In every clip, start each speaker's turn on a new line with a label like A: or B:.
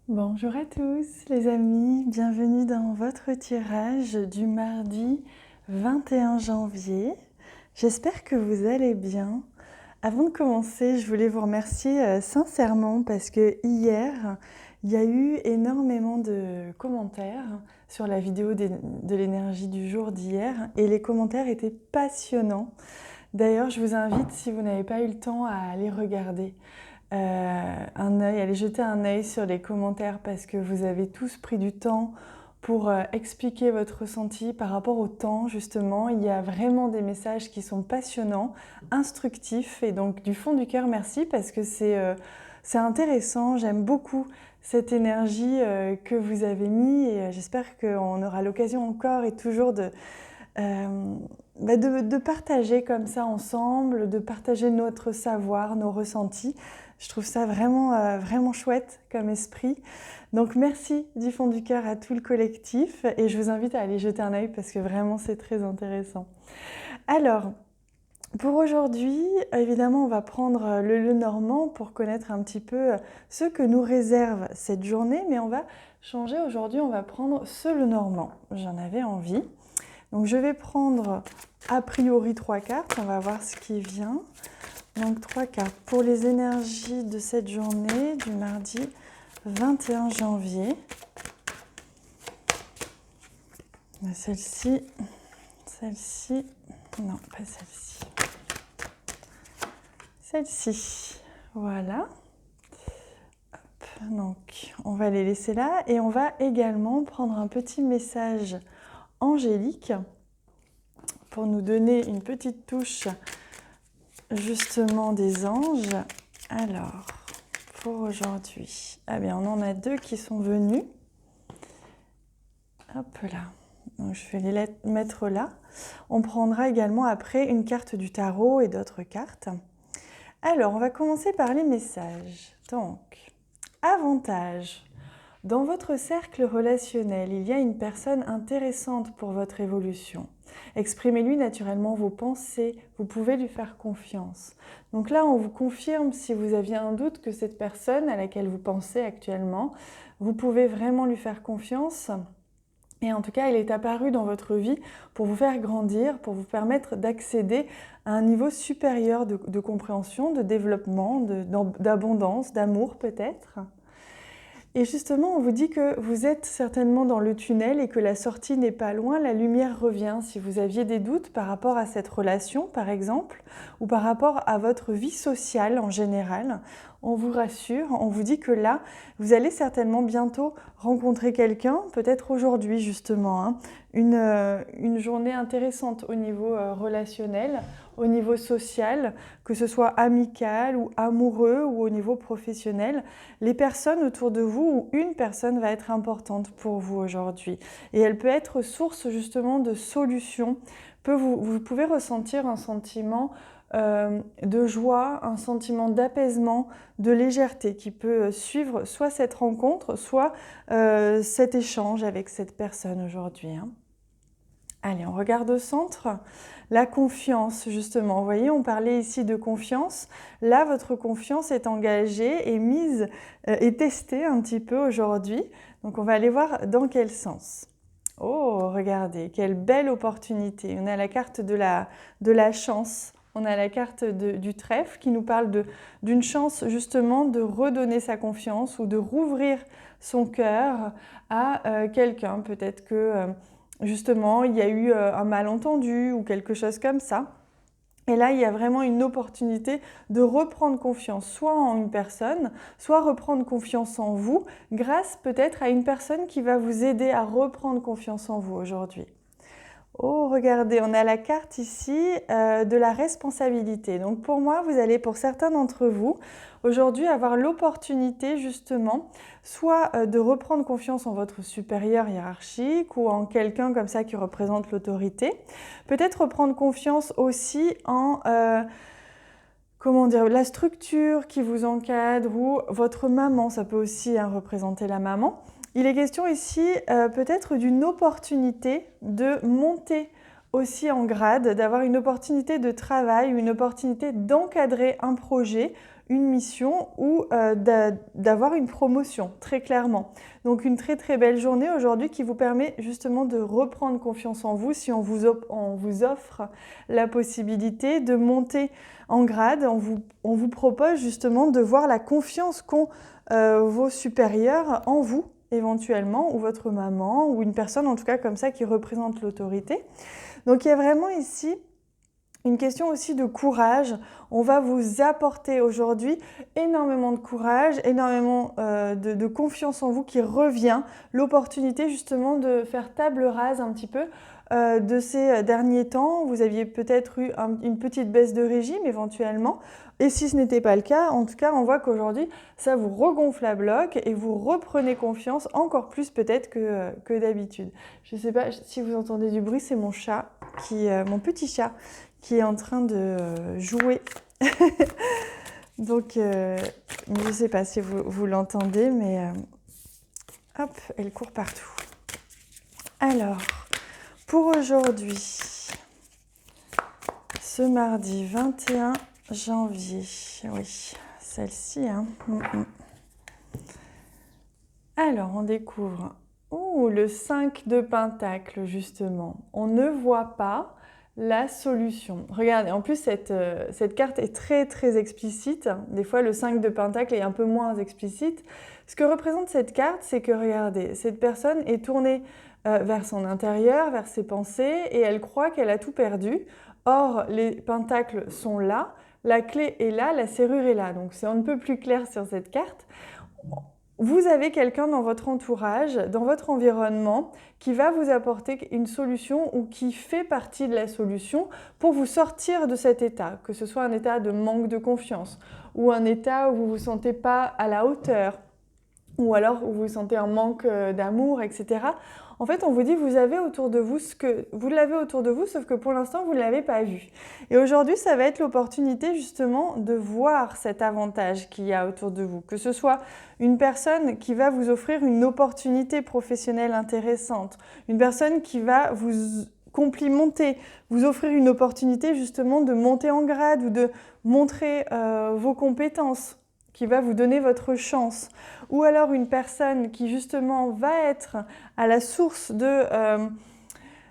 A: Bonjour à tous les amis, bienvenue dans votre tirage du mardi 21 janvier. J'espère que vous allez bien. Avant de commencer, je voulais vous remercier sincèrement parce que hier, il y a eu énormément de commentaires sur la vidéo de l'énergie du jour d'hier et les commentaires étaient passionnants. D'ailleurs, je vous invite, si vous n'avez pas eu le temps, à aller regarder. Allez jeter un œil sur les commentaires parce que vous avez tous pris du temps pour expliquer votre ressenti par rapport au temps justement. Il y a vraiment des messages qui sont passionnants, instructifs et donc du fond du cœur merci parce que c'est intéressant, j'aime beaucoup cette énergie que vous avez mis et j'espère qu'on aura l'occasion encore et toujours de partager comme ça ensemble, de partager notre savoir, nos ressentis. Je trouve ça vraiment chouette comme esprit. Donc merci du fond du cœur à tout le collectif et je vous invite à aller jeter un œil parce que vraiment c'est très intéressant. Alors, pour aujourd'hui, évidemment, on va prendre le Normand pour connaître un petit peu ce que nous réserve cette journée, mais on va changer aujourd'hui, on va prendre ce Normand. J'en avais envie. Donc je vais prendre a priori 3 cartes, on va voir ce qui vient. Donc 3 cartes pour les énergies de cette journée du mardi 21 janvier. Celle-ci, non pas celle-ci. Celle-ci, voilà. Hop, donc on va les laisser là et on va également prendre un petit message angélique pour nous donner une petite touche justement des anges. Alors, pour aujourd'hui, on en a 2 qui sont venus. Hop là, donc je vais les mettre là. On prendra également après une carte du tarot et d'autres cartes. Alors, on va commencer par les messages. Donc, avantage. Dans votre cercle relationnel, il y a une personne intéressante pour votre évolution. Exprimez-lui naturellement vos pensées, vous pouvez lui faire confiance. Donc là, on vous confirme, si vous aviez un doute, que cette personne à laquelle vous pensez actuellement, vous pouvez vraiment lui faire confiance. Et en tout cas, elle est apparue dans votre vie pour vous faire grandir, pour vous permettre d'accéder à un niveau supérieur de compréhension, de développement, d'abondance, d'amour peut-être. Et justement, on vous dit que vous êtes certainement dans le tunnel et que la sortie n'est pas loin, la lumière revient. Si vous aviez des doutes par rapport à cette relation, par exemple, ou par rapport à votre vie sociale en général, on vous rassure, on vous dit que là, vous allez certainement bientôt rencontrer quelqu'un, peut-être aujourd'hui justement, une journée intéressante au niveau relationnel, au niveau social, que ce soit amical ou amoureux ou au niveau professionnel. Les personnes autour de vous ou une personne va être importante pour vous aujourd'hui. Et elle peut être source justement de solutions. Vous pouvez ressentir un sentiment de joie, un sentiment d'apaisement, de légèreté qui peut suivre soit cette rencontre, soit cet échange avec cette personne aujourd'hui. Allez, on regarde au centre. La confiance, justement. Vous voyez, on parlait ici de confiance. Là, votre confiance est engagée et mise et testée un petit peu aujourd'hui. Donc, on va aller voir dans quel sens. Oh, regardez, quelle belle opportunité. On a la carte de la chance. On a la carte du trèfle qui nous parle d'une chance justement de redonner sa confiance ou de rouvrir son cœur à quelqu'un. Peut-être que justement il y a eu un malentendu ou quelque chose comme ça. Et là, il y a vraiment une opportunité de reprendre confiance, soit en une personne, soit reprendre confiance en vous, grâce peut-être à une personne qui va vous aider à reprendre confiance en vous aujourd'hui. Oh, regardez, on a la carte ici de la responsabilité. Donc pour moi, vous allez, pour certains d'entre vous, aujourd'hui avoir l'opportunité justement, soit de reprendre confiance en votre supérieur hiérarchique ou en quelqu'un comme ça qui représente l'autorité. Peut-être reprendre confiance aussi en la structure qui vous encadre ou votre maman, ça peut aussi représenter la maman. Il est question ici peut-être d'une opportunité de monter aussi en grade, d'avoir une opportunité de travail, une opportunité d'encadrer un projet, une mission ou d'avoir une promotion, très clairement. Donc une très très belle journée aujourd'hui qui vous permet justement de reprendre confiance en vous si on vous offre la possibilité de monter en grade. On vous propose justement de voir la confiance qu'ont vos supérieurs en vous éventuellement, ou votre maman, ou une personne en tout cas comme ça qui représente l'autorité. Donc il y a vraiment ici une question aussi de courage. On va vous apporter aujourd'hui énormément de courage, énormément de confiance en vous qui revient. L'opportunité justement de faire table rase un petit peu de ces derniers temps. Vous aviez peut-être eu une petite baisse de régime éventuellement. Et si ce n'était pas le cas, en tout cas, on voit qu'aujourd'hui, ça vous regonfle à bloc et vous reprenez confiance encore plus peut-être que d'habitude. Je ne sais pas si vous entendez du bruit, c'est mon chat, mon petit chat, qui est en train de jouer. Donc, je ne sais pas si vous l'entendez, mais hop, elle court partout. Alors, pour aujourd'hui, ce mardi 21 janvier, oui, celle-ci, hein. Alors, on découvre le 5 de Pentacle, justement. On ne voit pas la solution. Regardez, en plus, cette carte est très, très explicite. Des fois, le 5 de Pentacle est un peu moins explicite. Ce que représente cette carte, c'est que, regardez, cette personne est tournée vers son intérieur, vers ses pensées, et elle croit qu'elle a tout perdu. Or, les pentacles sont là, la clé est là, la serrure est là. Donc, c'est un peu plus clair sur cette carte. Vous avez quelqu'un dans votre entourage, dans votre environnement, qui va vous apporter une solution ou qui fait partie de la solution pour vous sortir de cet état, que ce soit un état de manque de confiance ou un état où vous ne vous sentez pas à la hauteur ou alors où vous sentez un manque d'amour, etc. En fait, on vous dit, vous avez autour de vous vous l'avez autour de vous, sauf que pour l'instant, vous ne l'avez pas vu. Et aujourd'hui, ça va être l'opportunité justement de voir cet avantage qu'il y a autour de vous. Que ce soit une personne qui va vous offrir une opportunité professionnelle intéressante, une personne qui va vous complimenter, vous offrir une opportunité justement de monter en grade ou de montrer vos compétences, qui va vous donner votre chance, ou alors une personne qui justement va être à la source de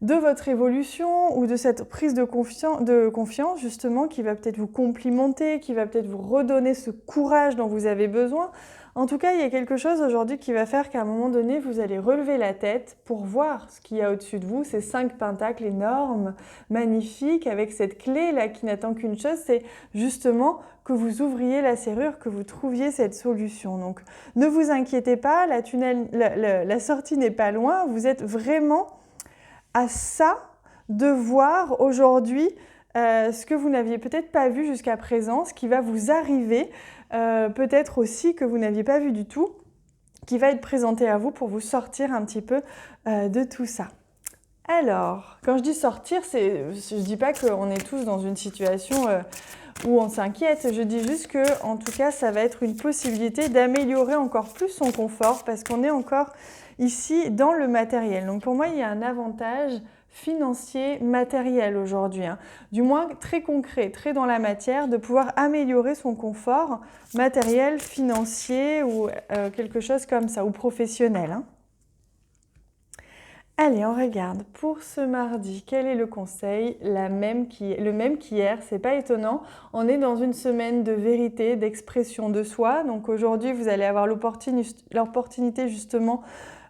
A: votre évolution ou de cette prise de confiance justement, qui va peut-être vous complimenter, qui va peut-être vous redonner ce courage dont vous avez besoin. En tout cas, il y a quelque chose aujourd'hui qui va faire qu'à un moment donné, vous allez relever la tête pour voir ce qu'il y a au-dessus de vous, ces 5 pentacles énormes, magnifiques, avec cette clé-là qui n'attend qu'une chose, c'est justement que vous ouvriez la serrure, que vous trouviez cette solution. Donc, ne vous inquiétez pas, la sortie n'est pas loin, vous êtes vraiment à ça de voir aujourd'hui ce que vous n'aviez peut-être pas vu jusqu'à présent, ce qui va vous arriver, peut-être aussi que vous n'aviez pas vu du tout, qui va être présenté à vous pour vous sortir un petit peu de tout ça. Alors, quand je dis sortir, je ne dis pas qu'on est tous dans une situation où on s'inquiète, je dis juste que, en tout cas, ça va être une possibilité d'améliorer encore plus son confort parce qu'on est encore ici dans le matériel. Donc pour moi, il y a un avantage financier, matériel aujourd'hui, hein. Du moins très concret, très dans la matière, de pouvoir améliorer son confort matériel, financier ou quelque chose comme ça, ou professionnel, hein. Allez, on regarde pour ce mardi, quel est le conseil? Le même qu'hier, c'est pas étonnant. On est dans une semaine de vérité, d'expression de soi. Donc aujourd'hui, vous allez avoir l'opportunité justement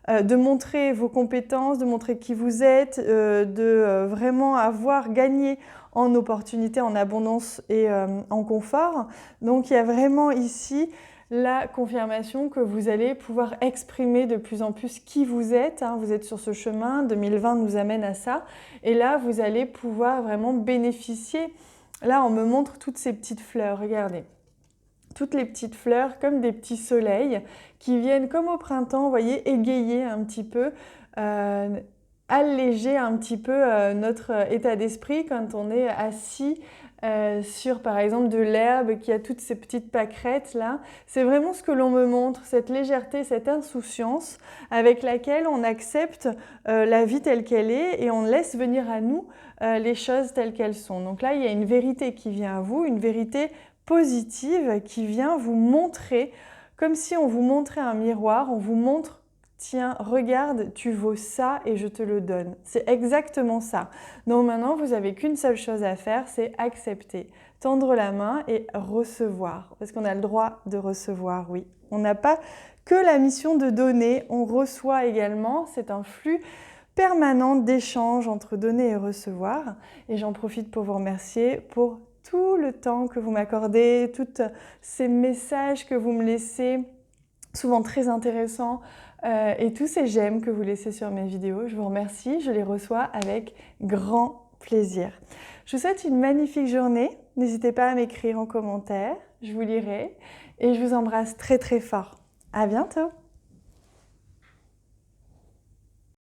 A: de montrer vos compétences, de montrer qui vous êtes, de vraiment avoir gagné en opportunité, en abondance et en confort. Donc il y a vraiment ici la confirmation que vous allez pouvoir exprimer de plus en plus qui vous êtes, hein. Vous êtes sur ce chemin, 2020 nous amène à ça. Et là, vous allez pouvoir vraiment bénéficier. Là, on me montre toutes ces petites fleurs, regardez. Toutes les petites fleurs comme des petits soleils qui viennent comme au printemps, vous voyez, égayer un petit peu, alléger un petit peu notre état d'esprit quand on est assis sur par exemple de l'herbe qui a toutes ces petites pâquerettes là. C'est vraiment ce que l'on me montre, cette légèreté, cette insouciance avec laquelle on accepte la vie telle qu'elle est et on laisse venir à nous les choses telles qu'elles sont. Donc là, il y a une vérité qui vient à vous, une vérité positive qui vient vous montrer, comme si on vous montrait un miroir, on vous montre, tiens, regarde, tu vaux ça et je te le donne. C'est exactement ça. Donc maintenant, vous n'avez qu'une seule chose à faire, c'est accepter, tendre la main et recevoir. Parce qu'on a le droit de recevoir, oui. On n'a pas que la mission de donner, on reçoit également, c'est un flux permanent d'échange entre donner et recevoir. Et j'en profite pour vous remercier pour tout le temps que vous m'accordez, tous ces messages que vous me laissez, souvent très intéressants, et tous ces j'aime que vous laissez sur mes vidéos. Je vous remercie, je les reçois avec grand plaisir. Je vous souhaite une magnifique journée. N'hésitez pas à m'écrire en commentaire, je vous lirai et je vous embrasse très très fort. À bientôt!